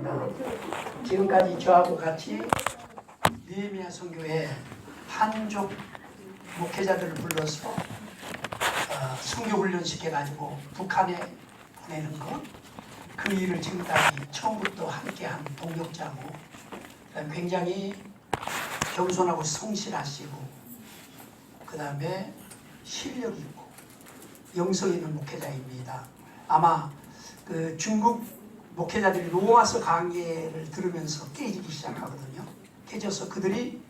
반갑습니다. 지금까지 저하고 같이 느헤미야 선교회 한족 목회자들을 불러서 선교훈련 시켜가지고 북한에 보내는 것, 그 일을 지금까지 처음부터 함께한 동역자고 굉장히 겸손하고 성실하시고 그 다음에 실력 있고 영성 있는 목회자입니다. 아마 그 중국 목회자들이 로마서 강해를 들으면서 깨지기 시작하거든요. 깨져서 그들이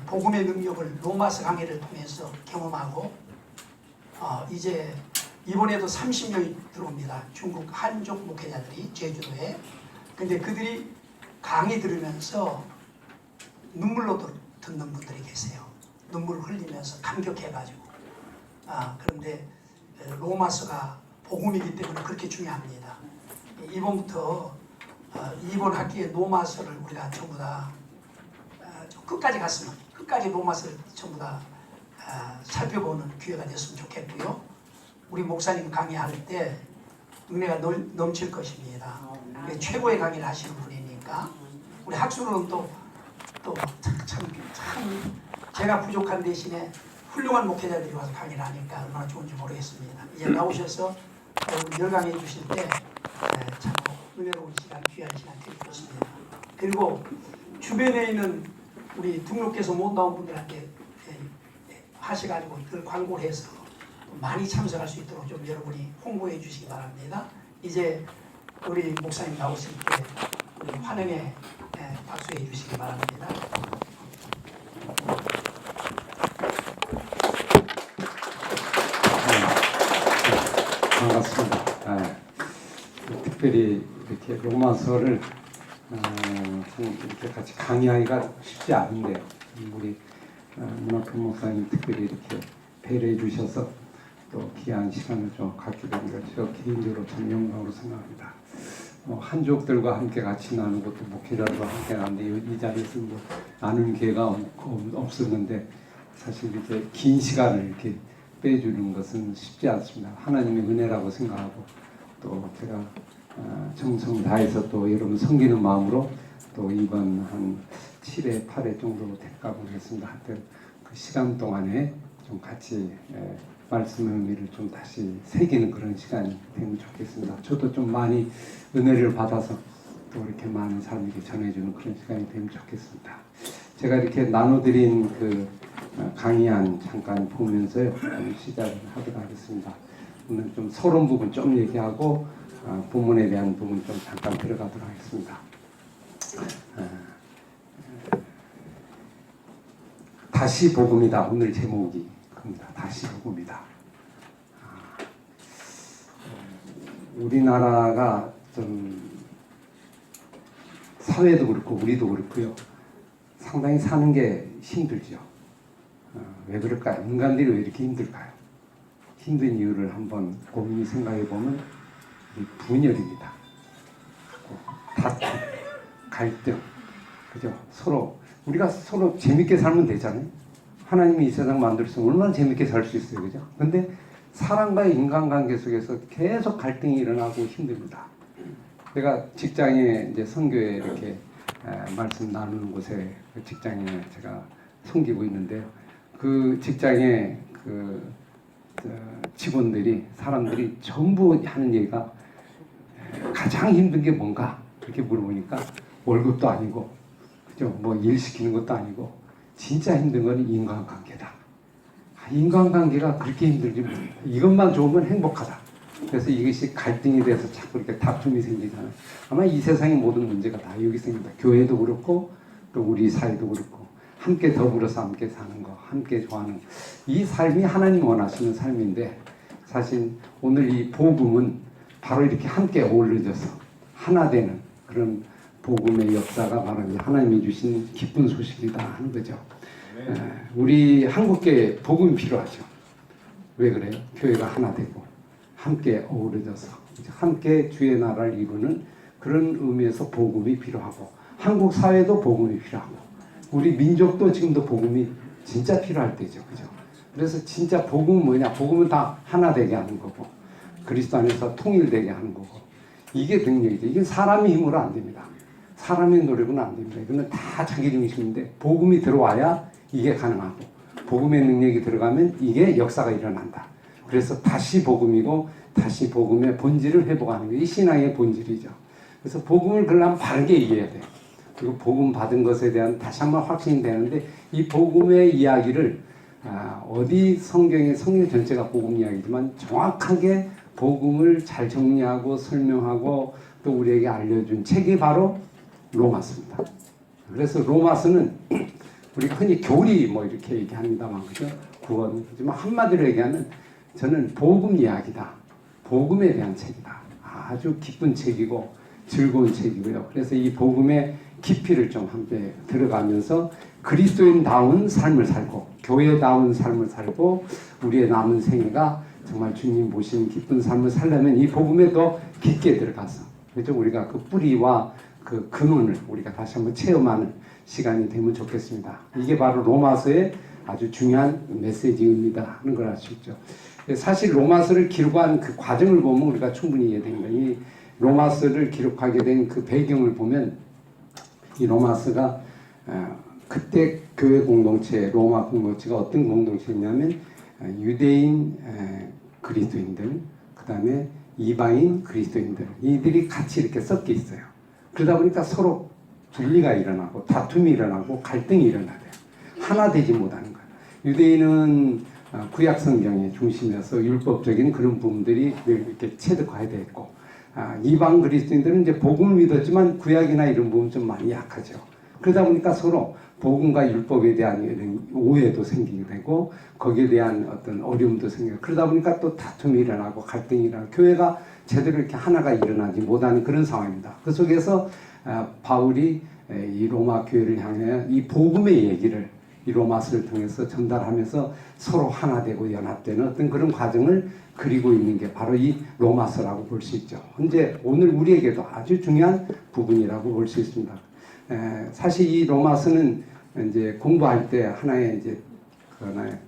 복음의 능력을 로마서 강해를 통해서 경험하고 이제 이번에도 30명이 들어옵니다. 중국 한족 목회자들이 제주도에. 근데 그들이 강의 들으면서 눈물로 듣는 분들이 계세요. 눈물을 흘리면서 감격해가지고. 그런데 로마서가 복음이기 때문에 그렇게 중요합니다. 이번부터 이번 학기에 로마서를 우리가 전부 다 끝까지 갔으면 끝까지 로마서를 전부 다 살펴보는 기회가 됐으면 좋겠고요. 우리 목사님 강의할 때 은혜가 넘칠 것입니다. 최고의 강의를 하시는 분이니까 우리 학술은 또 참 제가 부족한 대신에 훌륭한 목회자들이 와서 강의를 하니까 얼마나 좋은지 모르겠습니다. 이제 나오셔서 열강해 주실 때 참 은혜로운 시간, 귀한 시간 드릴 것입니다. 그리고 주변에 있는 우리 등록해서 못 나온 분들한테 하셔가지고 그걸 광고를 해서 많이 참석할 수 있도록 좀 여러분이 홍보해 주시기 바랍니다. 이제 우리 목사님 나오실 때 우리 환영에 박수해 주시기 바랍니다. 반갑습니다. 특별히 이렇게 로마서를 이렇게 같이 강의하기가 쉽지 않은데 우리 문학표 목사님 특별히 이렇게 배려해 주셔서 또 귀한 시간을 좀 갖게 된 걸 저 개인적으로 참 영광으로 생각합니다. 한족들과 함께 같이 나누고 또 목회자들과 함께 나누는데 이 자리에서 뭐 나눈 기회가 없었는데 사실 이렇게 긴 시간을 이렇게 빼주는 것은 쉽지 않습니다. 하나님의 은혜라고 생각하고 또 제가 정성 다해서 또 여러분 섬기는 마음으로 또 이번 한 7회, 8회 정도 될까 모르겠습니다. 하여튼 그 시간 동안에 좀 같이 말씀의 의미를 좀 다시 새기는 그런 시간이 되면 좋겠습니다. 저도 좀 많이 은혜를 받아서 또 이렇게 많은 사람에게 전해주는 그런 시간이 되면 좋겠습니다. 제가 이렇게 나눠드린 그 강의안 잠깐 보면서요 시작을 하도록 하겠습니다. 오늘 좀 서론 부분 좀 얘기하고 본문에 대한 부분 좀 잠깐 들어가도록 하겠습니다. 다시 복음이다. 오늘 제목이 그겁니다. 다시 복음이다. 우리나라가 좀 사회도 그렇고 우리도 그렇고요. 상당히 사는 게 힘들죠. 왜 그럴까요? 인간들이 왜 이렇게 힘들까요? 힘든 이유를 한번 고민히 생각해 보면 분열입니다. 다툼, 갈등, 그죠? 우리가 서로 재밌게 살면 되잖아요. 하나님이 이 세상 만들었으면 얼마나 재밌게 살 수 있어요, 그죠? 근데 사람과의 인간관계 속에서 계속 갈등이 일어나고 힘듭니다. 제가 직장에 이제 선교에 이렇게 말씀 나누는 곳에 그 직장에 제가 섬기고 있는데요. 그 직장에 그 직원들이 사람들이 전부 하는 얘기가 가장 힘든 게 뭔가 이렇게 물어보니까 월급도 아니고 그죠? 뭐 일 시키는 것도 아니고 진짜 힘든 건 인간관계다. 인간관계가 그렇게 힘들지 이것만 좋으면 행복하다. 그래서 이것이 갈등이 돼서 자꾸 이렇게 다툼이 생기잖아요. 아마 이 세상의 모든 문제가 다 여기 생깁니다. 교회도 그렇고 또 우리 사회도 그렇고 함께 더불어서 함께 사는 거, 함께 좋아하는 거. 이 삶이 하나님 원하시는 삶인데 사실 오늘 이 복음은 바로 이렇게 함께 어우러져서 하나 되는 그런 복음의 역사가 바로 하나님이 주신 기쁜 소식이다 하는 거죠. 우리 한국교회 복음이 필요하죠. 왜 그래요? 교회가 하나 되고 함께 어우러져서 함께 주의 나라를 이루는 그런 의미에서 복음이 필요하고 한국 사회도 복음이 필요하고 우리 민족도 지금도 복음이 진짜 필요할 때죠. 그죠? 그래서 진짜 복음은 뭐냐? 복음은 다 하나 되게 하는 거고 그리스도 안에서 통일되게 하는 거고 이게 능력이죠. 이게 사람의 힘으로 안 됩니다. 사람의 노력은 안 됩니다. 이거는 다 자기 중심인데 복음이 들어와야 이게 가능하고 복음의 능력이 들어가면 이게 역사가 일어난다. 그래서 다시 복음이고 다시 복음의 본질을 회복하는 게 이 신앙의 본질이죠. 그래서 복음을 그러려면 바르게 이해해야 돼요. 그리고 복음 받은 것에 대한 다시 한번 확신이 되는데 이 복음의 이야기를 어디 성경 전체가 복음 이야기지만 정확하게 복음을 잘 정리하고 설명하고 또 우리에게 알려준 책이 바로 로마서입니다. 그래서 로마서는 우리 흔히 교리 뭐 이렇게 얘기합니다만 그죠? 구원이지만 한마디로 얘기하면 저는 복음 이야기다. 복음에 대한 책이다. 아주 기쁜 책이고 즐거운 책이고요. 그래서 이 복음의 깊이를 좀 함께 들어가면서 그리스도인다운 삶을 살고 교회다운 삶을 살고 우리의 남은 생애가 정말 주님 모시는 기쁜 삶을 살려면 이 복음에 더 깊게 들어가서 그렇죠? 우리가 그 뿌리와 그 근원을 우리가 다시 한번 체험하는 시간이 되면 좋겠습니다. 이게 바로 로마서의 아주 중요한 메시지입니다 하는 걸 알 수 있죠. 사실 로마서를 기록한 그 과정을 보면 우리가 충분히 이해됩니다. 이 로마서를 기록하게 된 그 배경을 보면 이 로마서가 그때 교회 공동체, 로마 공동체가 어떤 공동체냐면 유대인 그리스도인들, 그 다음에 이방인 그리스도인들 이들이 같이 이렇게 섞여 있어요. 그러다 보니까 서로 분리가 일어나고 다툼이 일어나고 갈등이 일어나요. 하나 되지 못하는 거예요. 유대인은 구약 성경의 중심에서 율법적인 그런 부분들이 이렇게 체득해야 되고 이방 그리스도인들은 이제 복음을 믿었지만 구약이나 이런 부분 좀 많이 약하죠. 그러다 보니까 서로 복음과 율법에 대한 이런 오해도 생기게 되고 거기에 대한 어떤 어려움도 생기고 그러다 보니까 또 다툼이 일어나고 갈등이 일어나고 교회가 제대로 이렇게 하나가 일어나지 못하는 그런 상황입니다. 그 속에서 바울이 이 로마 교회를 향해 이 복음의 얘기를 이 로마서를 통해서 전달하면서 서로 하나 되고 연합되는 어떤 그런 과정을 그리고 있는 게 바로 이 로마서라고 볼 수 있죠. 현재 오늘 우리에게도 아주 중요한 부분이라고 볼 수 있습니다. 사실 이 로마서는 이제 공부할 때 하나의 이제 하나의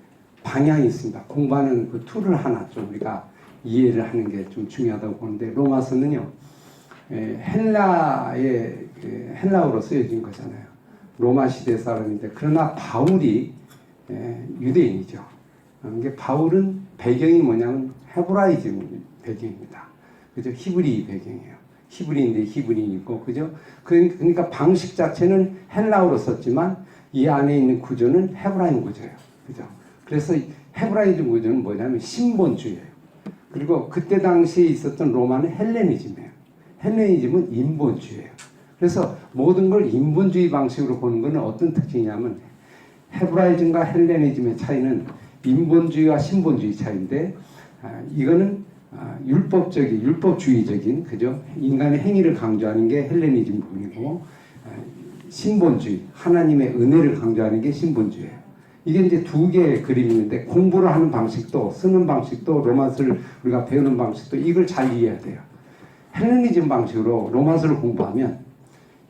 방향이 있습니다. 공부하는 그 툴을 하나 좀 우리가 이해를 하는 게 좀 중요하다고 보는데 로마서는요 헬라어로 쓰여진 거잖아요. 로마 시대 사람인데 그러나 바울이 유대인이죠. 이게 바울은 배경이 뭐냐면 헤브라이즘 배경입니다. 그죠? 히브리 배경이에요. 히브리인데 히브리인이고 그죠? 그러니까 방식 자체는 헬라어로 썼지만 이 안에 있는 구조는 헤브라임 구조예요. 그죠? 그래서 헤브라이즘 구조는 뭐냐면 신본주의예요. 그리고 그때 당시에 있었던 로마는 헬레니즘이에요. 헬레니즘은 인본주의예요. 그래서 모든 걸 인본주의 방식으로 보는 것은 어떤 특징이냐면 헤브라이즘과 헬레니즘의 차이는 인본주의와 신본주의 차이인데 이거는 율법주의적인 그죠? 인간의 행위를 강조하는 게 헬레니즘 부분이고 신본주의 하나님의 은혜를 강조하는 게 신본주의예요. 이게 이제 두 개의 그림이 있는데 공부를 하는 방식도 쓰는 방식도 로마서를 우리가 배우는 방식도 이걸 잘 이해해야 돼요. 헬레니즘 방식으로 로마서를 공부하면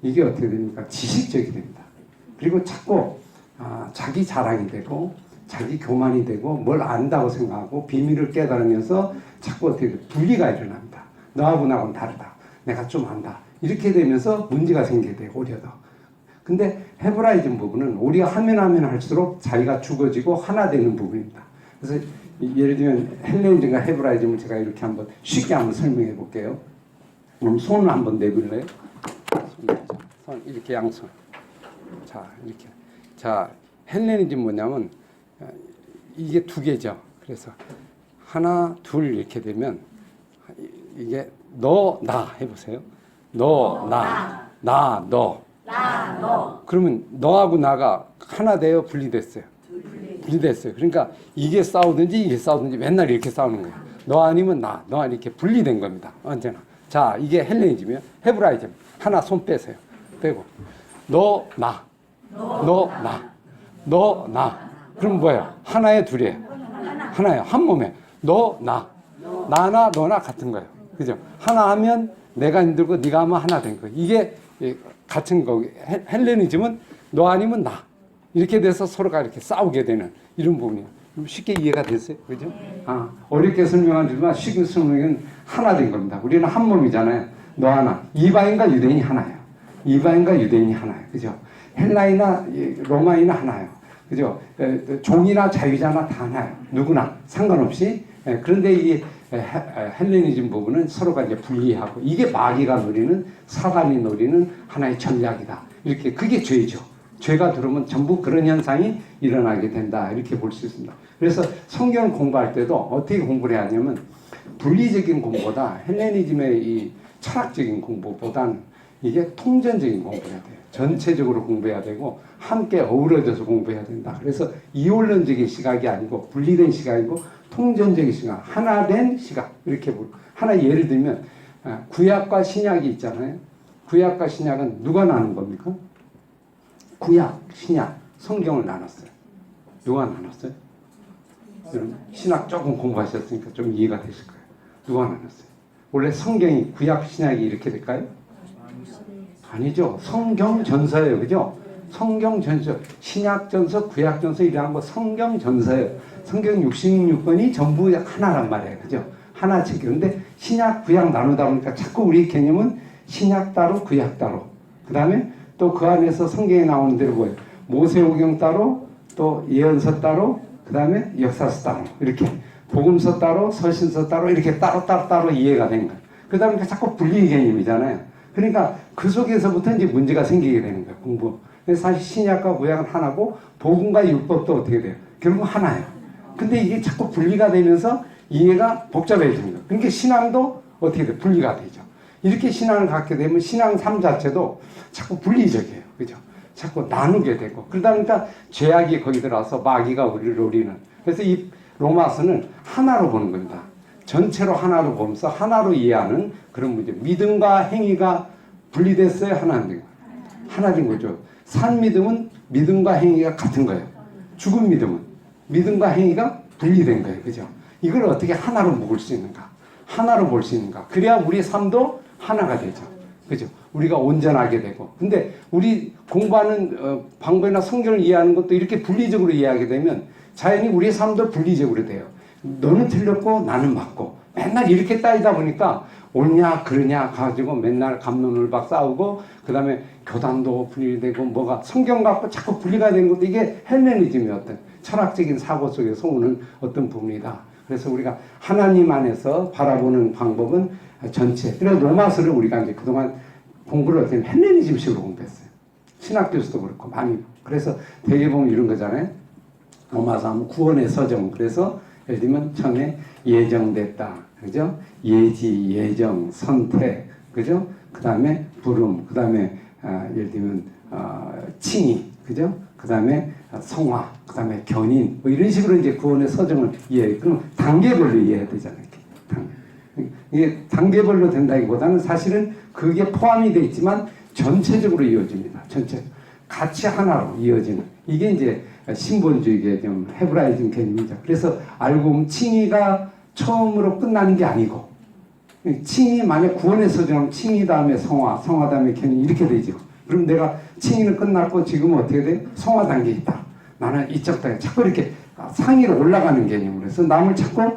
이게 어떻게 됩니까? 지식적이 됩니다. 그리고 자꾸 자기 자랑이 되고 자기 교만이 되고 뭘 안다고 생각하고 비밀을 깨달으면서 자꾸 어떻게 분리가 일어납니다. 너하고 나하고는 다르다. 내가 좀 안다. 이렇게 되면서 문제가 생기게 되고 오려도. 근데 헤브라이즘 부분은 우리가 하면 할수록 자기가 죽어지고 하나 되는 부분입니다. 그래서 예를 들면 헬레니즘과 헤브라이즘을 제가 이렇게 한번 쉽게 한번 설명해 볼게요. 그럼 손을 한번 내밀래요? 손 이렇게 양손. 자 이렇게. 자 헬레니즘 뭐냐면 이게 두 개죠. 그래서 하나 둘 이렇게 되면 이게 너 나 해보세요. 너 나 나 너. 나, 너. 그러면 너하고 나가 하나 되어 분리됐어요. 분리됐어요. 그러니까 이게 싸우든지 맨날 이렇게 싸우는 거예요. 너 아니면 나, 너 아니 이렇게 분리된 겁니다. 언제나. 자, 이게 헬레니즘이에요. 헤브라이즘. 하나 손 빼세요. 빼고. 너, 나. 너, 나. 너, 나. 그럼 뭐예요? 하나에 둘이에요. 하나예요. 한 몸에. 너, 나. 나나 너나 같은 거예요. 그죠? 하나 하면 내가 힘들고 네가 하면 하나 된 거예요. 이게 같은 거. 헬레니즘은 너 아니면 나. 이렇게 돼서 서로가 이렇게 싸우게 되는 이런 부분이에요. 쉽게 이해가 됐어요? 그죠? 어렵게 설명하지만 쉽게 설명은 하나 된 겁니다. 우리는 한 몸이잖아요. 너 하나. 이방인과 유대인이 하나예요. 이방인과 유대인이 하나예요. 그죠? 헬라이나 로마인은 하나예요. 그죠? 종이나 자유자나 다 하나예요. 누구나 상관없이. 그런데 이 헬레니즘 부분은 서로가 이제 분리하고 이게 마귀가 노리는 사단이 노리는 하나의 전략이다. 이렇게 그게 죄죠. 죄가 들어오면 전부 그런 현상이 일어나게 된다. 이렇게 볼 수 있습니다. 그래서 성경을 공부할 때도 어떻게 공부를 해야 하냐면 분리적인 공부보다 헬레니즘의 이 철학적인 공부보다는 이게 통전적인 공부를 해야 돼요. 전체적으로 공부해야 되고 함께 어우러져서 공부해야 된다. 그래서 이원론적인 시각이 아니고 분리된 시각이고 통전적인 시각, 하나 된 시각 이렇게 하나 예를 들면 구약과 신약이 있잖아요. 구약과 신약은 누가 나눈 겁니까? 구약, 신약, 성경을 나눴어요. 누가 나눴어요? 여러분 신학 조금 공부하셨으니까 좀 이해가 되실 거예요. 누가 나눴어요? 원래 성경이 구약, 신약이 이렇게 될까요? 아니죠. 성경 전서예요. 그죠? 성경 전서, 신약 전서, 구약 전서 이런 거 성경 전서예요. 성경 66권이 전부 하나란 말이에요. 그죠? 하나 책. 그런데 신약, 구약 나누다 보니까 자꾸 우리 개념은 신약 따로, 구약 따로. 그 다음에 또 그 안에서 성경에 나오는 대로 뭐예요? 모세오경 따로, 또 예언서 따로, 그 다음에 역사서 따로. 이렇게. 복음서 따로, 서신서 따로, 이렇게 따로 이해가 된 거예요. 그러다 보니까 자꾸 분리 개념이잖아요. 그러니까 그 속에서부터 이제 문제가 생기게 되는 거예요. 공부. 사실 신약과 구약은 하나고, 복음과 율법도 어떻게 돼요? 결국 하나예요. 근데 이게 자꾸 분리가 되면서 이해가 복잡해지는 거예요. 그러니까 신앙도 어떻게 돼요? 분리가 되죠. 이렇게 신앙을 갖게 되면 신앙 삶 자체도 자꾸 분리적이에요. 그죠? 자꾸 나누게 되고. 그러다 보니까 죄악이 거기 들어와서 마귀가 우리를 노리는. 그래서 이 로마서는 하나로 보는 겁니다. 전체로 하나로 보면서 하나로 이해하는 그런 문제. 믿음과 행위가 분리됐어요? 하나 된 거죠. 산 믿음은 믿음과 행위가 같은 거예요. 죽은 믿음은 믿음과 행위가 분리된 거예요. 그죠? 이걸 어떻게 하나로 묶을 수 있는가? 하나로 볼 수 있는가? 그래야 우리 삶도 하나가 되죠. 그죠? 우리가 온전하게 되고. 근데 우리 공부하는 방법이나 성경을 이해하는 것도 이렇게 분리적으로 이해하게 되면 자연히 우리의 삶도 분리적으로 돼요. 너는 틀렸고 나는 맞고. 맨날 이렇게 따지다 보니까 옳냐 그러냐 가지고 맨날 갑론을박 싸우고 그 다음에 교단도 분리되고 뭐가 성경 갖고 자꾸 분리가 된 것도 이게 헬레니즘의 어떤 철학적인 사고 속에서 오는 어떤 부분이다. 그래서 우리가 하나님 안에서 바라보는 방법은 전체. 그래서 로마서를 우리가 이제 그동안 공부를 어떻게 헬레니즘식으로 공부했어요. 신학 교수도 그렇고 많이. 그래서 대개 보면 이런 거잖아요. 로마서 하면 구원의 서정. 그래서 예를 들면 처음에 예정됐다. 그죠? 예지, 예정, 선택. 그죠? 그 다음에 부름. 그 다음에 예를 들면 칭의. 그죠? 그 다음에 성화. 그 다음에 견인. 뭐 이런 식으로 이제 구원의 서정을 이해해. 그럼 단계별로 이해해야 되잖아요. 이게 단계별로 된다기보다는 사실은 그게 포함이 되어 있지만 전체적으로 이어집니다. 전체. 같이 하나로 이어지는. 이게 이제 신본주의 개념, 헤브라이즘 개념이죠. 그래서 알고 보면 칭의가 처음으로 끝나는 게 아니고 칭의 만약 구원의 서정하면 칭의 다음에 성화, 성화 다음에 견인 이렇게 되죠. 그럼 내가 칭의는 끝났고 지금은 어떻게 돼? 성화 단계에 있다. 나는 이쪽 단계 자꾸 이렇게 상위로 올라가는 개념으로 해서 남을 자꾸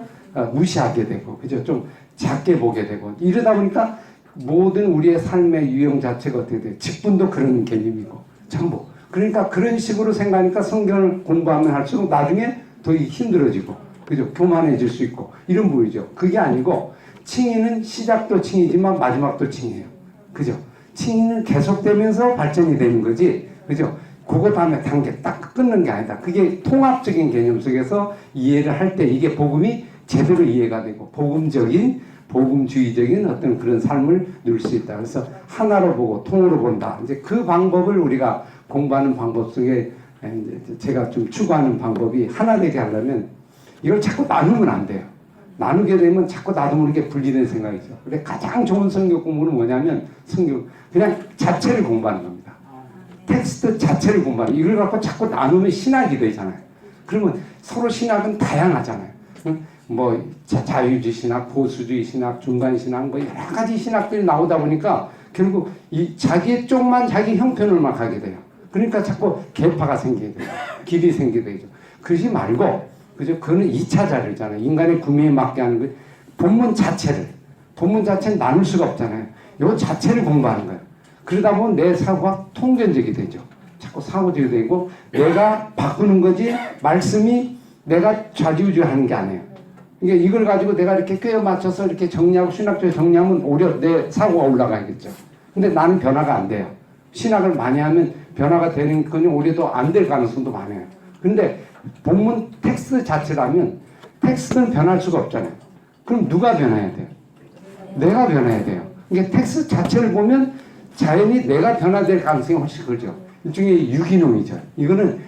무시하게 되고 그죠? 좀 작게 보게 되고 이러다 보니까 모든 우리의 삶의 유형 자체가 어떻게 돼요? 직분도 그런 개념이고 전부. 그러니까 그런 식으로 생각하니까 성경을 공부하면 할수록 나중에 더 힘들어지고 그죠? 교만해질 수 있고 이런 부분이죠. 그게 아니고 칭의는 시작도 칭의지만 마지막도 칭의예요. 그죠? 칭의는 계속되면서 발전이 되는 거지. 그죠? 그거 다음에 단계 딱 끊는 게 아니다. 그게 통합적인 개념 속에서 이해를 할 때 이게 복음이 제대로 이해가 되고 복음적인 복음주의적인 어떤 그런 삶을 누릴 수 있다. 그래서 하나로 보고 통으로 본다. 이제 그 방법을 우리가 공부하는 방법 속에 제가 좀 추구하는 방법이 하나 되게 하려면 이걸 자꾸 나누면 안 돼요. 나누게 되면 자꾸 나도 모르게 분리된 생각이죠. 근데 가장 좋은 성경 공부는 뭐냐면 성경 그냥 자체를 공부하는 겁니다. 텍스트 자체를 공부하는. 이걸 갖고 자꾸 나누면 신학이 되잖아요. 그러면 서로 신학은 다양하잖아요. 뭐 자유주의 신학, 보수주의 신학, 중간 신학 뭐 여러 가지 신학들이 나오다 보니까 결국 이 자기의 쪽만 자기 형편을만 가게 돼요. 그러니까 자꾸 계파가 생기게 돼요. 길이 생기게 되죠. 그러지 말고 그죠? 그거는 2차 자료잖아요. 인간의 구매에 맞게 하는 거. 본문 자체는 나눌 수가 없잖아요. 요 자체를 공부하는 거예요. 그러다 보면 내 사고가 통전적이 되죠. 자꾸 사고적이 되고 내가 바꾸는 거지 말씀이 내가 좌지우지하는 게 아니에요. 이게 이걸 가지고 내가 이렇게 꿰어 맞춰서 이렇게 정리하고 신학적으로 정리하면 오히려 내 사고가 올라가겠죠. 근데 나는 변화가 안 돼요. 신학을 많이 하면 변화가 되는 거는 오히려 더 안 될 가능성도 많아요. 근데 본문 텍스트 자체라면 텍스트는 변할 수가 없잖아요. 그럼 누가 변해야 돼요? 내가 변해야 돼요. 이게 텍스트 자체를 보면 자연히 내가 변화될 가능성이 훨씬 크죠. 일종의 유기농이죠. 이거는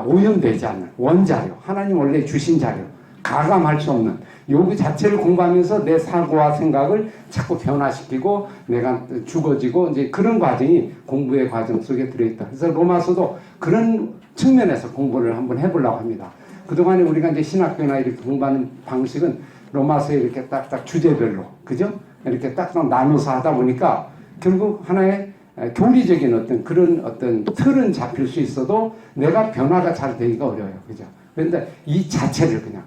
오염되지 않는 원자료, 하나님 원래 주신 자료, 가감할 수 없는 요구 자체를 공부하면서 내 사고와 생각을 자꾸 변화시키고 내가 죽어지고 이제 그런 과정이 공부의 과정 속에 들어있다. 그래서 로마서도 그런 측면에서 공부를 한번 해보려고 합니다. 그동안에 우리가 이제 신학교나 이렇게 공부하는 방식은 로마서에 이렇게 딱딱 주제별로, 그죠? 이렇게 딱딱 나눠서 하다 보니까 결국 하나의 교리적인 어떤 그런 어떤 틀은 잡힐 수 있어도 내가 변화가 잘 되기가 어려워요. 그죠? 그런데 이 자체를 그냥,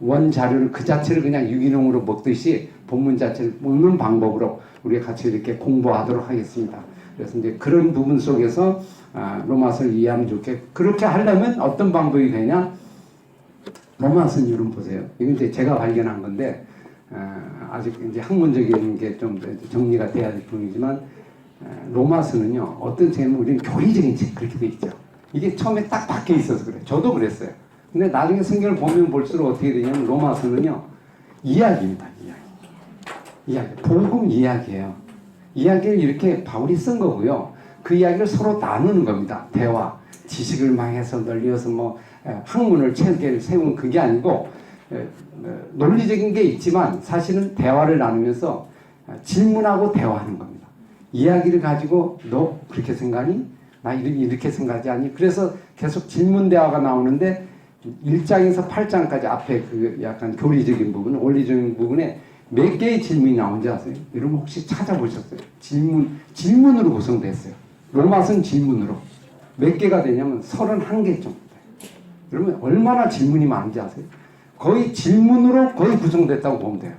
원자료를 그 자체를 그냥 유기농으로 먹듯이 본문 자체를 먹는 방법으로 우리가 같이 이렇게 공부하도록 하겠습니다. 그래서 이제 그런 부분 속에서 로마서를 이해하면 좋게, 그렇게 하려면 어떤 방법이 되냐? 로마서는 이름 보세요. 이건 이제 제가 발견한 건데, 아직 이제 학문적인 게 좀 정리가 돼야 될 부분이지만, 로마서는요, 어떤 책은 우리는 교리적인 책 그렇게 돼 있죠. 이게 처음에 딱 박혀 있어서 그래요. 저도 그랬어요. 근데 나중에 성경을 보면 볼수록 어떻게 되냐면 로마서는요, 이야기입니다. 이야기. 복음 이야기예요. 이야기를 이렇게 바울이 쓴 거고요. 그 이야기를 서로 나누는 겁니다. 대화. 지식을 망해서 널리어서 뭐 학문을 체계를 세운 그게 아니고 논리적인 게 있지만 사실은 대화를 나누면서 질문하고 대화하는 겁니다. 이야기를 가지고 너 그렇게 생각하니? 나 이렇게 생각하지 않니? 그래서 계속 질문 대화가 나오는데 1장에서 8장까지 앞에 그 약간 교리적인 부분, 원리적인 부분에 몇 개의 질문이 나온지 아세요? 여러분 혹시 찾아보셨어요? 질문으로 구성됐어요. 로마서는 질문으로. 몇 개가 되냐면 31개 정도 돼요. 여러분 얼마나 질문이 많은지 아세요? 거의 질문으로 거의 구성됐다고 보면 돼요.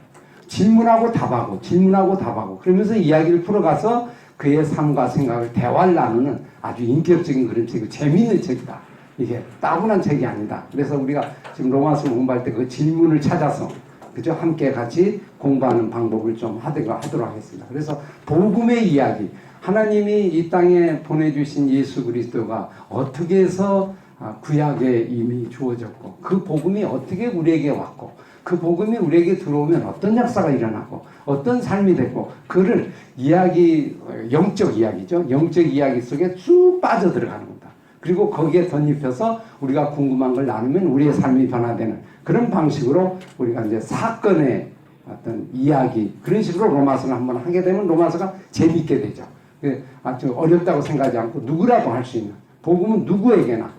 질문하고 답하고 질문하고 답하고 그러면서 이야기를 풀어가서 그의 삶과 생각을 대화를 나누는 아주 인격적인 그런 책이고 재미있는 책이다. 이게 따분한 책이 아니다. 그래서 우리가 지금 로마서 공부할 때 그 질문을 찾아서 그죠? 함께 같이 공부하는 방법을 좀 하도록 하겠습니다. 그래서 복음의 이야기, 하나님이 이 땅에 보내주신 예수 그리스도가 어떻게 해서 구약에 이미 주어졌고 그 복음이 어떻게 우리에게 왔고 그 복음이 우리에게 들어오면 어떤 역사가 일어나고 어떤 삶이 됐고 그를 이야기, 영적 이야기죠. 영적 이야기 속에 쭉 빠져들어가는 겁니다. 그리고 거기에 덧입혀서 우리가 궁금한 걸 나누면 우리의 삶이 변화되는 그런 방식으로 우리가 이제 사건의 어떤 이야기 그런 식으로 로마서를 한번 하게 되면 로마서가 재미있게 되죠. 아주 어렵다고 생각하지 않고 누구라고 할 수 있는 복음은 누구에게나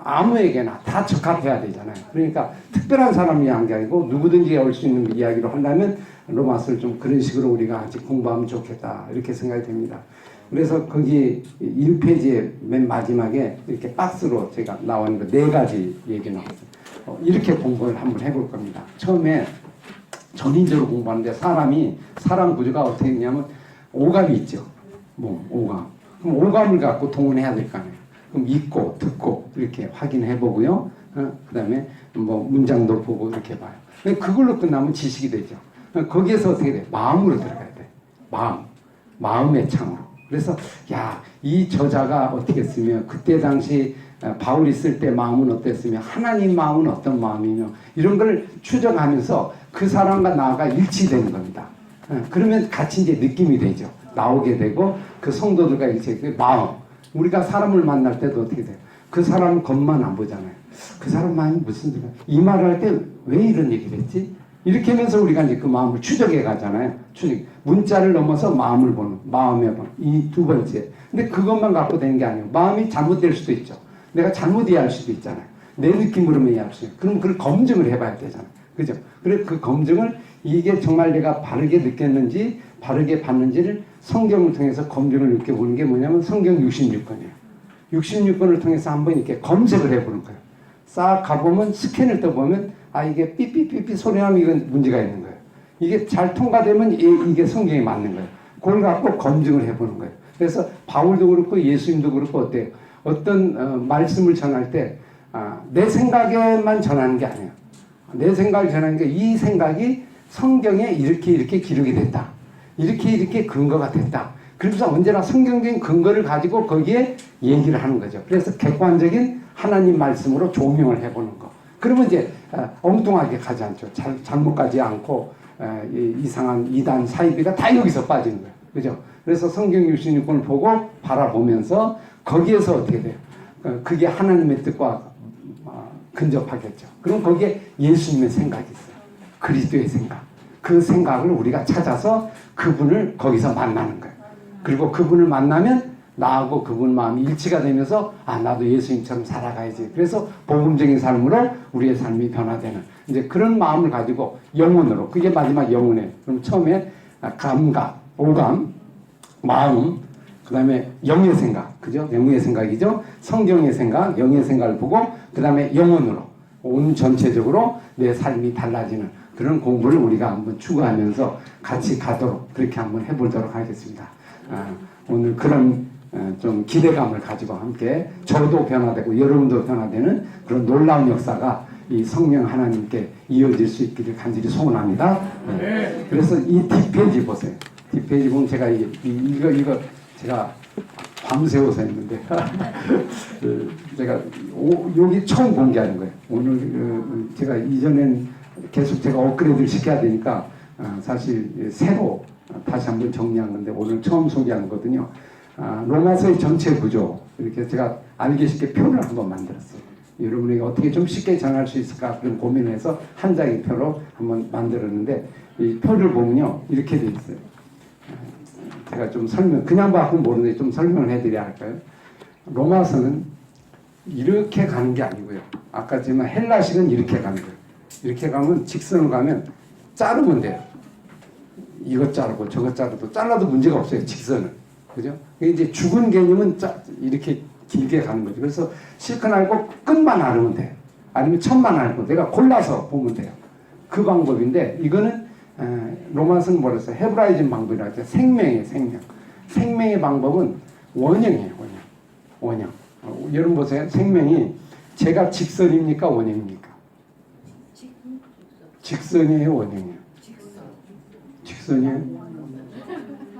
아무에게나 다 적합해야 되잖아요. 그러니까 특별한 사람이 한 게 아니고 누구든지 올 수 있는 이야기로 하려면 로마서를 좀 그런 식으로 우리가 아직 공부하면 좋겠다 이렇게 생각이 됩니다. 그래서 거기 1페이지의 맨 마지막에 이렇게 박스로 제가 나온 거 4가지 얘기 나왔어요. 이렇게 공부를 한번 해볼 겁니다. 처음에 전인적으로 공부하는데 사람 구조가 어떻게 되냐면 오감이 있죠. 오감. 그럼 오감을 갖고 동원해야 될 거 아니에요. 그럼 읽고 듣고 이렇게 확인해 보고요. 그 다음에 뭐 문장도 보고 이렇게 봐요. 그걸로 끝나면 지식이 되죠. 거기에서 어떻게 돼? 마음으로 들어가야 돼. 마음의 창으로. 그래서 이 저자가 어떻게 쓰며 그때 당시 바울이 쓸 때 마음은 어땠으며 하나님 마음은 어떤 마음이며 이런 걸 추정하면서 그 사람과 나가 일치되는 겁니다. 그러면 같이 이제 느낌이 되죠. 나오게 되고 그 성도들과 일치되고 마음. 우리가 사람을 만날 때도 어떻게 돼요? 그 사람 겉만 안 보잖아요. 그 사람 마음이 무슨 소리야? 이 말을 할 때 왜 이런 얘기를 했지? 이렇게 하면서 우리가 이제 그 마음을 추적해 가잖아요. 문자를 넘어서 마음을 보는, 마음의 번. 이 2번째. 근데 그것만 갖고 되는 게 아니에요. 마음이 잘못될 수도 있죠. 내가 잘못 이해할 수도 있잖아요. 내 느낌으로만 이해할 수 있어요. 그럼 그걸 검증을 해봐야 되잖아요. 그죠? 그래서 그 검증을 이게 정말 내가 바르게 느꼈는지, 바르게 봤는지를 성경을 통해서 검증을 느껴보는 게 뭐냐면 성경 66권이에요. 66권을 통해서 한번 이렇게 검색을 해보는 거예요. 싹 가보면 스캔을 떠보면 이게 삐삐삐삐 소리 나면 이건 문제가 있는 거예요. 이게 잘 통과되면 이게 성경에 맞는 거예요. 그걸 갖고 검증을 해보는 거예요. 그래서 바울도 그렇고 예수님도 그렇고 어때요? 어떤 말씀을 전할 때 내 생각에만 전하는 게 아니에요. 내 생각을 전하는 게 이 생각이 성경에 이렇게 기록이 됐다. 이렇게 근거가 됐다. 그래서 언제나 성경적인 근거를 가지고 거기에 얘기를 하는 거죠. 그래서 객관적인 하나님 말씀으로 조명을 해보는 거. 그러면 이제 엉뚱하게 가지 않죠. 잘못 가지 않고 이상한 이단 사이비가 다 여기서 빠지는 거예요. 그죠? 그래서 성경 66권을 보고 바라보면서 거기에서 어떻게 돼요? 그게 하나님의 뜻과 근접하겠죠. 그럼 거기에 예수님의 생각이 있어요. 그리스도의 생각. 그 생각을 우리가 찾아서 그분을 거기서 만나는 거예요. 그리고 그분을 만나면 나하고 그분 마음이 일치가 되면서 나도 예수님처럼 살아가야지. 그래서 복음적인 삶으로 우리의 삶이 변화되는 이제 그런 마음을 가지고 영혼으로, 그게 마지막 영혼이에요. 그럼 처음에 감각, 오감, 마음, 그 다음에 영의 생각, 그죠? 영의 생각이죠. 성경의 생각, 영의 생각을 보고 그 다음에 영혼으로 온 전체적으로 내 삶이 달라지는 그런 공부를 우리가 한번 추구하면서 같이 가도록 그렇게 한번 해보도록 하겠습니다. 오늘 그런 좀 기대감을 가지고 함께 저도 변화되고 여러분도 변화되는 그런 놀라운 역사가 이 성령 하나님께 이어질 수 있기를 간절히 소원합니다. 네. 그래서 이 뒷페이지 보세요. 뒷페이지 보면 제가 이거 제가 밤새워서 했는데 제가 여기 처음 공개하는 거예요. 오늘 제가 이전엔 계속 제가 업그레이드를 시켜야 되니까 사실 새로 다시 한번 정리한 건데 오늘 처음 소개하는 거거든요. 로마서의 전체 구조 이렇게 제가 알기 쉽게 표를 한번 만들었어요. 여러분에게 어떻게 좀 쉽게 전할 수 있을까 그런 고민을 해서 한 장의 표로 한번 만들었는데 이 표를 보면요 이렇게 돼 있어요. 제가 좀 그냥 봐도 모르는데 좀 설명을 해드려야 할까요? 로마서는 이렇게 가는 게 아니고요. 아까 했지만 헬라식은 이렇게 가는 거예요. 이렇게 가면 직선으로 가면 자르면 돼요. 이것 자르고 저것 자르도 잘라도 문제가 없어요. 직선은. 그죠? 이제 죽은 개념은 이렇게 길게 가는 거죠. 그래서 실컷 알고 끝만 알으면 돼요. 아니면 첫만 알고 내가 골라서 보면 돼요. 그 방법인데 이거는 로마서는 뭐라 했어요? 헤브라이즘 방법이라고 했죠. 생명이에요. 생명의 방법은 원형이에요. 원형. 여러분 보세요. 생명이 제가 직선입니까? 원형입니까? 직선이에요? 원형이에요? 직선이에요?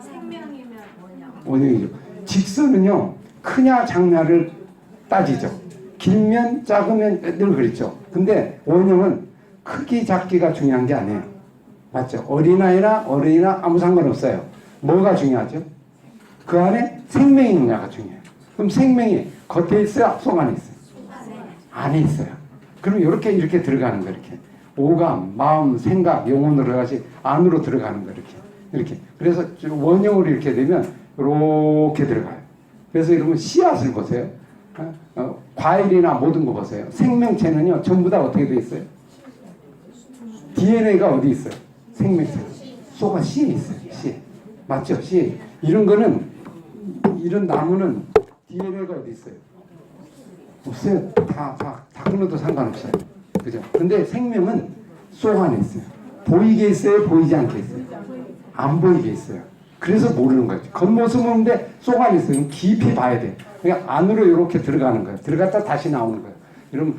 생명이면 원형이죠. 직선은요 크냐 작냐를 따지죠. 길면 작으면 늘 그랬죠. 근데 원형은 크기 작기가 중요한 게 아니에요. 맞죠? 어린아이나 어른이나 아무 상관없어요. 뭐가 중요하죠? 그 안에 생명이 있느냐가 중요해요. 그럼 생명이 겉에 있어요? 속 안에 있어요? 안에 있어요. 그럼 이렇게 들어가는 거예요. 이렇게 오감, 마음, 생각, 영혼으로 들어가시 안으로 들어가는 거예요. 이렇게. 그래서 원형으로 이렇게 되면 이렇게 들어가요. 그래서 여러분 씨앗을 보세요. 과일이나 모든 거 보세요. 생명체는요 전부 다 어떻게 돼 있어요? DNA가 어디 있어요? 생명체. 쏘가 씨에 있어요. 씨에. 맞죠? 씨에. 이런 거는 이런 나무는 DNA가 어디 있어요? 없어요. 다 끊어도 상관없어요. 그죠? 근데 생명은 속 안에 있어요. 보이게 있어요? 보이지 않게 있어요? 안 보이게 있어요. 그래서 모르는 거예요. 겉모습은 보는데 속 안에 있어요. 깊이 봐야 돼요. 그러니까 안으로 이렇게 들어가는 거예요. 들어갔다 다시 나오는 거예요. 여러분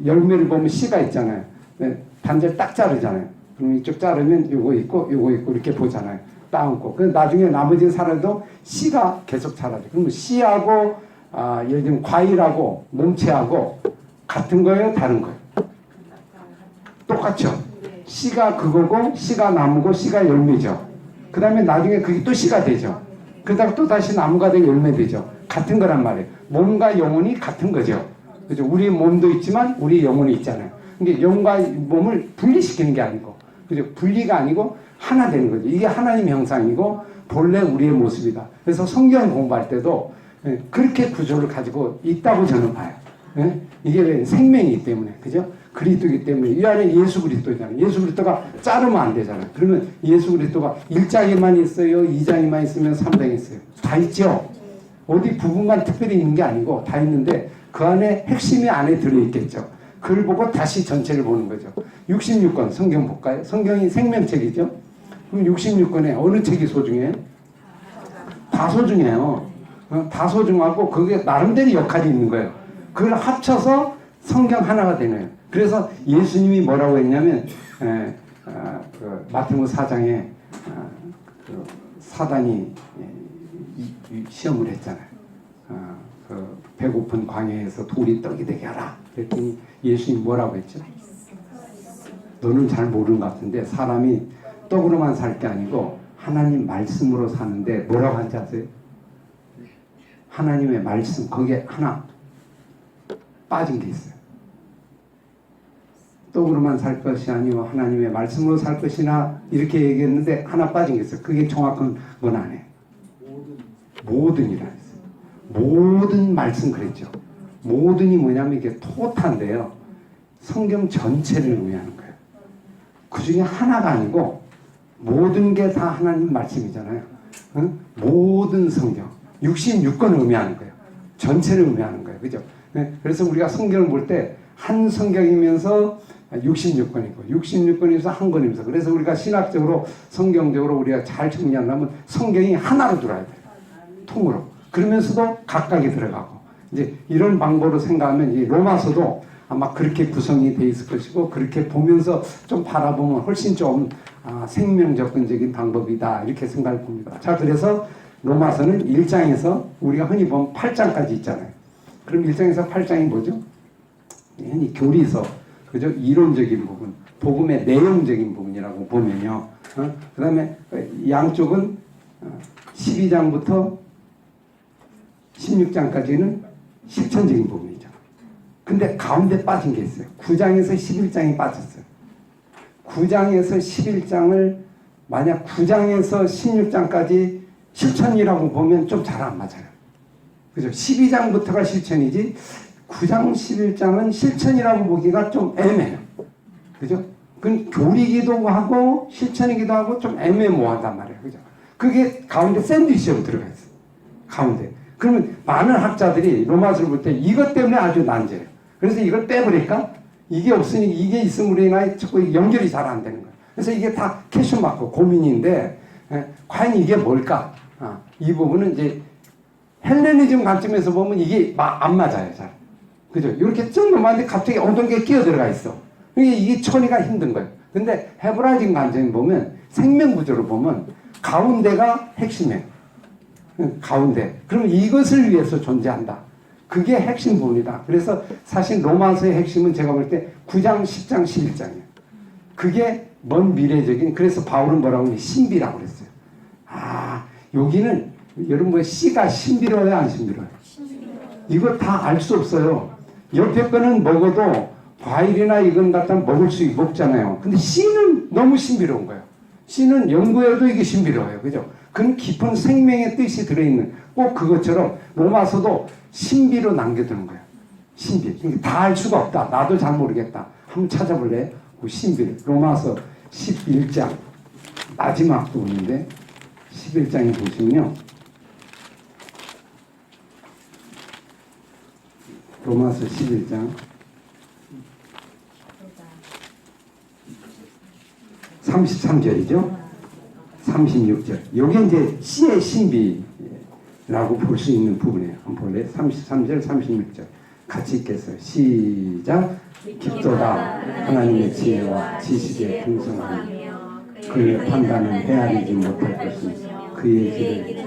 열매를 보면 씨가 있잖아요. 반절 딱 자르잖아요. 그럼 이쪽 자르면 요거 있고 이렇게 보잖아요. 따놓고. 그럼 나중에 나머지 살아도 씨가 계속 자라죠. 그러면 씨하고 예를 들면 과일하고 몸체하고 같은 거예요? 다른 거예요? 똑같죠? 씨가 그거고 씨가 나무고 씨가 열매죠. 그 다음에 나중에 그게 또 씨가 되죠. 그러다가 또 다시 나무가 되고 열매 되죠. 같은 거란 말이에요. 몸과 영혼이 같은 거죠. 그죠? 우리 몸도 있지만 우리 영혼이 있잖아요. 근데 영과 몸을 분리시키는 게 아니고, 그죠? 분리가 아니고 하나 되는 거죠. 이게 하나님 형상이고 본래 우리의 모습이다. 그래서 성경 공부할 때도 그렇게 구조를 가지고 있다고 저는 봐요. 이게 왜 생명이기 때문에, 그죠? 그리스도이기 때문에 이 안에 예수 그리스도잖아요. 예수 그리스도가 자르면 안 되잖아요. 그러면 예수 그리스도가 1장에만 있어요, 2장에만 있으면 3장에 있어요. 다 있죠. 어디 부분만 특별히 있는 게 아니고 다 있는데 그 안에 핵심이 안에 들어있겠죠. 그걸 보고 다시 전체를 보는 거죠. 66권 성경 볼까요? 성경이 생명책이죠. 그럼 66권에 어느 책이 소중해요? 다 소중해요. 다 소중하고 그게 나름대로 역할이 있는 거예요. 그걸 합쳐서 성경 하나가 되네요. 그래서 예수님이 뭐라고 했냐면 그 마태복음 4장에 그 사단이 시험을 했잖아요. 그 배고픈 광야에서 돌이 떡이 되게 하라. 그랬더니 예수님이 뭐라고 했죠? 너는 잘 모르는 것 같은데 사람이 떡으로만 살 게 아니고 하나님 말씀으로 사는데 뭐라고 하는지 아세요? 하나님의 말씀 거기에 하나 빠진 게 있어요. 떡으로만 살 것이 아니고 하나님의 말씀으로 살 것이나 이렇게 얘기했는데 하나 빠진 게 있어요. 그게 정확한 건 아니에요. 모든이라 했어요. 모든 말씀 그랬죠. 모든이 뭐냐면 이게 토탈인데요. 성경 전체를 의미하는 거예요. 그 중에 하나가 아니고 모든 게 다 하나님 말씀이잖아요. 응? 모든 성경 66권을 의미하는 거예요. 전체를 의미하는 거예요. 그죠? 네? 그래서 우리가 성경을 볼 때 한 성경이면서 66권이고 66권이면서 한 권이면서 그래서 우리가 신학적으로 성경적으로 우리가 잘 정리하려면 성경이 하나로 들어야 돼요. 통으로. 그러면서도 각각이 들어가고 이제 이런 방법으로 생각하면 이 로마서도 아마 그렇게 구성이 돼 있을 것이고 그렇게 보면서 좀 바라보면 훨씬 좀 생명접근적인 방법이다 이렇게 생각을 봅니다. 자, 그래서 로마서는 1장에서 우리가 흔히 보면 8장까지 있잖아요. 그럼 1장에서 8장이 뭐죠? 흔히 교리서, 그죠? 이론적인 부분, 복음의 내용적인 부분이라고 보면요. 그 다음에 양쪽은 12장부터 16장까지는 실천적인 부분이죠. 근데 가운데 빠진 게 있어요. 9장에서 11장이 빠졌어요. 9장에서 11장을 만약 9장에서 16장까지 실천이라고 보면 좀 잘 안 맞아요. 그죠? 12장부터가 실천이지 9장 11장은 실천이라고 보기가 좀 애매해요. 그죠? 그건 교리기도 하고 실천이기도 하고 좀 애매모호하단 말이에요. 그죠? 그게 가운데 샌드위치로 들어가 있어요. 가운데. 그러면 많은 학자들이 로마서를 볼 때 이것 때문에 아주 난제예요. 그래서 이걸 빼버릴까? 이게 없으니 이게 있음으로 인하여 자꾸 연결이 잘 안 되는 거예요. 그래서 이게 다 캐슈 마크 고민인데 과연 이게 뭘까? 이 부분은 이제 헬레니즘 관점에서 보면 이게 안 맞아요. 잘. 그죠? 이렇게 쭉 넘어가는데 갑자기 어떤 게 끼어 들어가 있어. 이게 처리가 힘든 거예요. 근데 헤브라이즘 관점에 보면 생명구조로 보면 가운데가 핵심이에요. 가운데. 그럼 이것을 위해서 존재한다. 그게 핵심 부분이다. 그래서 사실 로마서의 핵심은 제가 볼 때 9장, 10장, 11장이에요. 그게 먼 미래적인, 그래서 바울은 뭐라고 하냐, 신비라고 그랬어요. 여기는 여러분 뭐 씨가 신비로워요, 안 신비로워요? 이거 다 알 수 없어요. 옆에 거는 먹어도 과일이나 이건 갖다 먹을 수 먹잖아요. 근데 씨는 너무 신비로운 거예요. 씨는 연구해도 이게 신비로워요. 그죠? 그건 깊은 생명의 뜻이 들어있는 꼭 그것처럼 로마서도 신비로 남겨두는 거예요. 신비. 다 알 수가 없다. 나도 잘 모르겠다. 한번 찾아볼래? 그 신비. 로마서 11장 마지막 부분인데 11장에 보시면요. 로마서 11장 33절이죠. 36절. 요게 이제 씨의 신비라고 볼 수 있는 부분이에요. 한번 볼래요? 33절, 36절. 같이 읽겠어요. 시작. 깊도다 하나님의 지혜와 지식의 풍성함이 그의 판단은 헤아리지 못할 것이며 그의 길을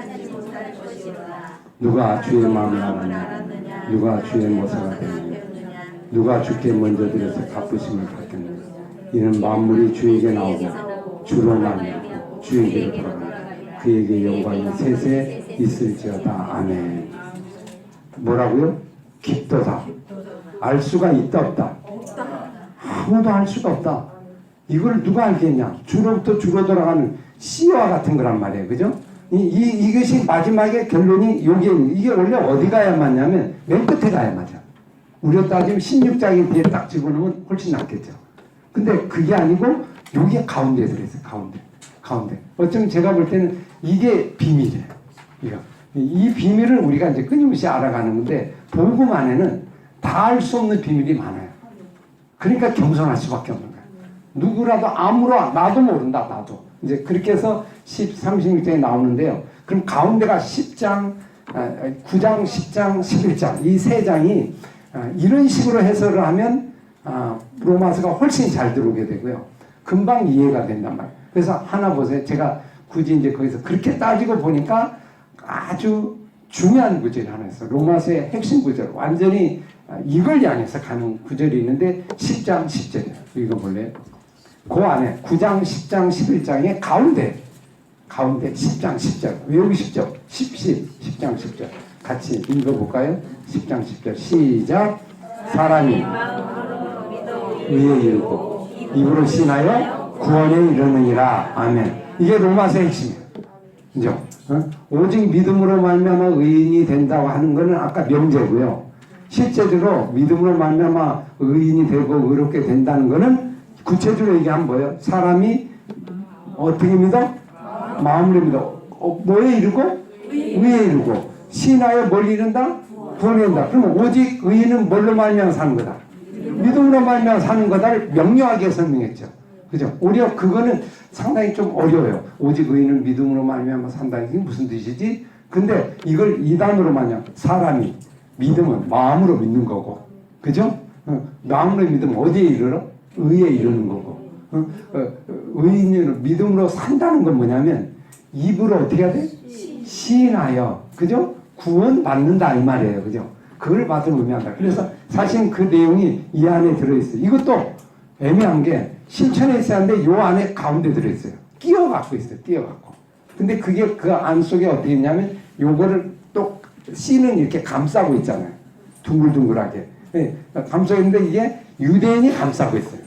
누가 주의 마음을 알았느냐 누가 주의 모사가 되느냐 누가 주께 먼저 들여서 갚으심을 받겠느냐 이는 만물이 주에게 나오고 주로 말미암고 주에게로 돌아가니 그에게 영광이 세세 있을지어다. 아멘. 뭐라고요? 깊도다. 알 수가 있다 없다? 아무도 알 수가 없다. 이걸 누가 알겠냐? 주로부터 주로 돌아가는 씨와 같은 거란 말이에요. 그죠? 이것이 마지막에 결론이 이게 원래 어디 가야 맞냐면 맨 끝에 가야 맞아. 우리가 따지면 16장에 뒤에 딱 집어넣으면 훨씬 낫겠죠. 근데 그게 아니고 여기에 가운데에 들어있어요. 가운데. 어쩌면 제가 볼 때는 이게 비밀이에요. 이 비밀을 우리가 이제 끊임없이 알아가는 건데 복음 안에는 다 알 수 없는 비밀이 많아요. 그러니까 겸손할 수밖에 없는 거예요. 누구라도 아무나 나도 모른다 나도. 이제 그렇게 해서 36장에 나오는데요. 그럼 가운데가 10장, 9장, 10장, 11장 이 세 장이 이런 식으로 해설을 하면 로마서가 훨씬 잘 들어오게 되고요. 금방 이해가 된단 말이에요. 그래서 하나 보세요. 제가 굳이 이제 거기서 그렇게 따지고 보니까 아주 중요한 구절이 하나 있어요. 로마서의 핵심 구절. 완전히 이걸 향해서 가는 구절이 있는데 10장 10절이에요. 읽어볼래요? 그 안에 9장 10장 11장의 가운데 10장 10절 외우기 쉽죠? 10장 10절 같이 읽어볼까요? 10장 10절 시작. 사람이 의에 이르고 입으로 신하여 구원에 이르느니라. 아멘. 이게 로마서의 핵심이에요. 그죠? 오직 믿음으로 말미암아 의인이 된다고 하는 것은 아까 명제고요. 실제로 믿음으로 말미암아 의인이 되고 의롭게 된다는 것은 구체적으로 얘기하면 뭐예요? 사람이 어떻게 믿어? 마음으로 믿어. 뭐에 이르고? 의에 이르고. 신하여 뭘 이룬다? 구원에 이른다. 그러면 오직 의인은 뭘로 말미암아 사는 거다? 믿음으로 말미암아 사는 거다를 명료하게 설명했죠. 그죠? 오히려 그거는 상당히 좀 어려워요. 오직 의인은 믿음으로 말미암아 산다. 이게 무슨 뜻이지? 근데 이걸 2단으로 마냥 사람이 믿음은 마음으로 믿는 거고, 그죠? 마음으로 믿으면 어디에 이르러? 의에 이르는 거고. 의인은 믿음으로 산다는 건 뭐냐면 입으로 어떻게 해야 돼? 시인하여, 그죠? 구원 받는다 이 말이에요, 그죠? 그걸 받은 의미한다. 그래서 사실 그 내용이 이 안에 들어있어요. 이것도 애매한 게 실천에 있어야 하는데 요 안에 가운데 들어있어요. 끼어갖고 있어요. 끼어갖고. 근데 그게 그 안 속에 어떻게 있냐면 요거를 또 씨는 이렇게 감싸고 있잖아요. 둥글둥글하게. 네, 감싸고 있는데 이게 유대인이 감싸고 있어요.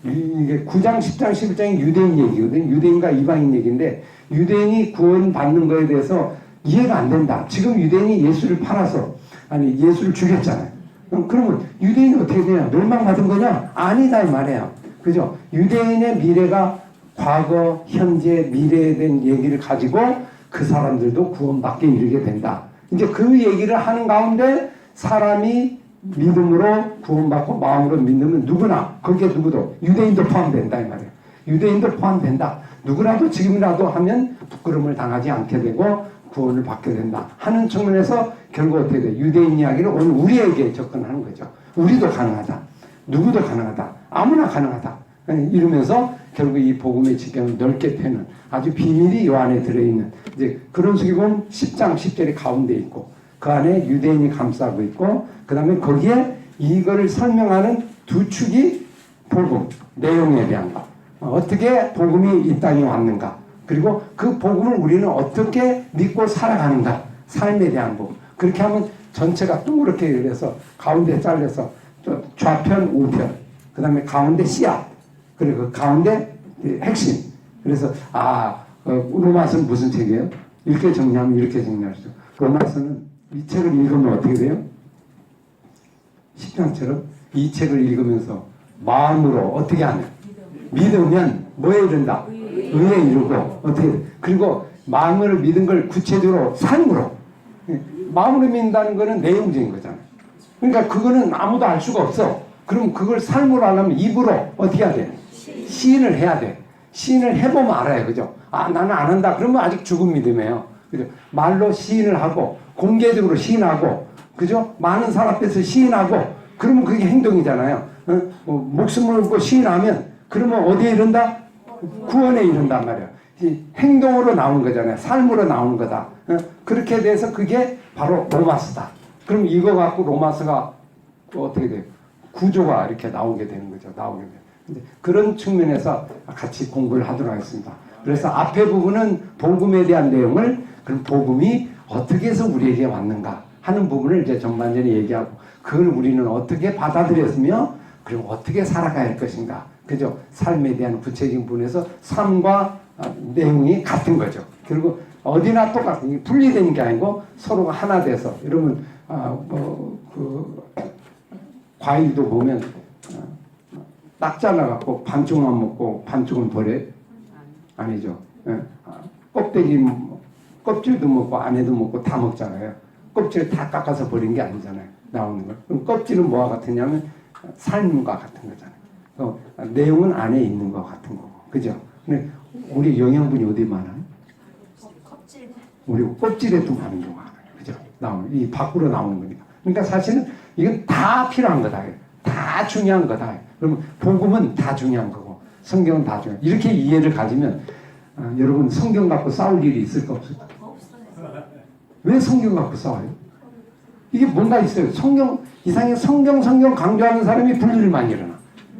이게 9장, 10장, 11장이 유대인 얘기거든요. 유대인과 이방인 얘기인데 유대인이 구원받는 거에 대해서 이해가 안 된다. 지금 유대인이 예수를 팔아서 아니 예수를 죽였잖아요. 그러면 유대인이 어떻게 되냐? 멸망받은 거냐? 아니다 이 말이에요. 그죠? 유대인의 미래가 과거, 현재, 미래에 대한 얘기를 가지고 그 사람들도 구원받게 이르게 된다. 이제 그 얘기를 하는 가운데 사람이 믿음으로 구원받고 마음으로 믿으면 누구나 거기에 누구도 유대인도 포함된다 이 말이에요. 유대인도 포함된다. 누구라도 지금이라도 하면 부끄러움을 당하지 않게 되고 구원을 받게 된다 하는 측면에서 결국 어떻게 돼? 유대인 이야기를 오늘 우리에게 접근하는 거죠. 우리도 가능하다. 누구도 가능하다. 아무나 가능하다. 이러면서 결국 이 복음의 지경을 넓게 펴는 아주 비밀이 이 안에 들어있는 이제 그런 식으로 보면 10장 10절이 가운데 있고 그 안에 유대인이 감싸고 있고 그 다음에 거기에 이거를 설명하는 두 축이 복음, 내용에 대한 것. 어떻게 복음이 이 땅에 왔는가. 그리고 그 복음을 우리는 어떻게 믿고 살아가는가. 삶에 대한 복음. 그렇게 하면 전체가 동그랗게 이래서 가운데 잘려서 좌편, 우편. 그 다음에 가운데 씨앗. 그리고 그 가운데 핵심. 그래서 로마서는 무슨 책이에요? 이렇게 정리하면 이렇게 정리하시죠. 로마서는 이 책을 읽으면 어떻게 돼요? 10장처럼 이 책을 읽으면서 마음으로 어떻게 하냐? 믿으면 뭐에 이른다? 의에 이르고 어떻게 돼? 그리고 마음으로 믿은 걸 구체적으로 삶으로 마음으로 믿는다는 거는 내용적인 거잖아요. 그러니까 그거는 아무도 알 수가 없어. 그럼 그걸 삶으로 하려면 입으로 어떻게 해야 돼? 시인을 해야 돼. 시인을 해보면 알아요. 그죠? 나는 안 한다. 그러면 아직 죽은 믿음이에요. 그죠? 말로 시인을 하고 공개적으로 시인하고 그죠? 많은 사람 앞에서 시인하고 그러면 그게 행동이잖아요. 목숨을 걸고 시인하면 그러면 어디에 이른다? 구원에 이른단 말이에요. 행동으로 나오는 거잖아요. 삶으로 나오는 거다. 그렇게 돼서 그게 바로 로마서다. 그럼 이거 갖고 로마서가 어떻게 돼요? 구조가 이렇게 나오게 되는 거죠. 나오게 돼요. 근데 그런 측면에서 같이 공부를 하도록 하겠습니다. 그래서 앞에 부분은 복음에 대한 내용을 그럼 복음이 어떻게 해서 우리에게 왔는가 하는 부분을 이제 전반전에 얘기하고 그걸 우리는 어떻게 받아들였으며 그리고 어떻게 살아가야 할 것인가. 그죠? 삶에 대한 구체적인 부분에서 삶과 내용이 같은 거죠. 그리고 어디나 똑같은 분리되는 게 아니고 서로가 하나 돼서 이러면 과일도 보면 딱 잘라갖고 반쪽만 먹고 반쪽은 버려? 아니죠. 껍데기 껍질도 먹고 안에도 먹고 다 먹잖아요. 껍질을 다 깎아서 버린 게 아니잖아요. 나오는 걸. 그럼 껍질은 뭐와 같으냐면 삶과 같은 거잖아요. 내용은 안에 있는 것 같은 거고, 그죠? 근데 우리 영양분이 어디 많아요? 껍질. 우리 껍질에도 많은 경우가 많아요, 그죠? 이 밖으로 나오는 거니까. 그러니까 사실은 이건 다 필요한 거다, 다 중요한 거다. 그러면 복음은 다 중요한 거고, 성경은 다 중요한. 이렇게 이해를 가지면 여러분 성경 갖고 싸울 일이 있을까 없을까? 없어요. 왜 성경 갖고 싸워요? 이게 뭔가 있어요. 이상하게 성경 강조하는 사람이 분리만 일어나.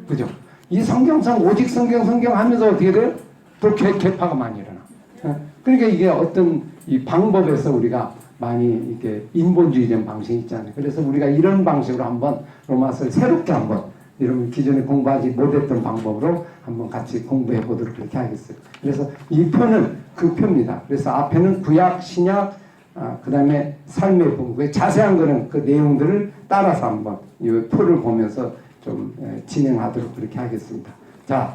그죠? 이 오직 성경 하면서 어떻게 돼요? 또 개파가 많이 일어나. 그러니까 이게 어떤 이 방법에서 우리가 많이 이렇게 인본주의적 방식이 있잖아요. 그래서 우리가 이런 방식으로 한번 로마서를 새롭게 한번 여러분 기존에 공부하지 못했던 방법으로 한번 같이 공부해 보도록 그렇게 하겠어요. 그래서 이 표는 그 표입니다. 그래서 앞에는 구약, 신약, 그 다음에 삶의 본부. 자세한 거는 그 내용들을 따라서 한번 이 표를 보면서 좀 진행하도록 그렇게 하겠습니다. 자,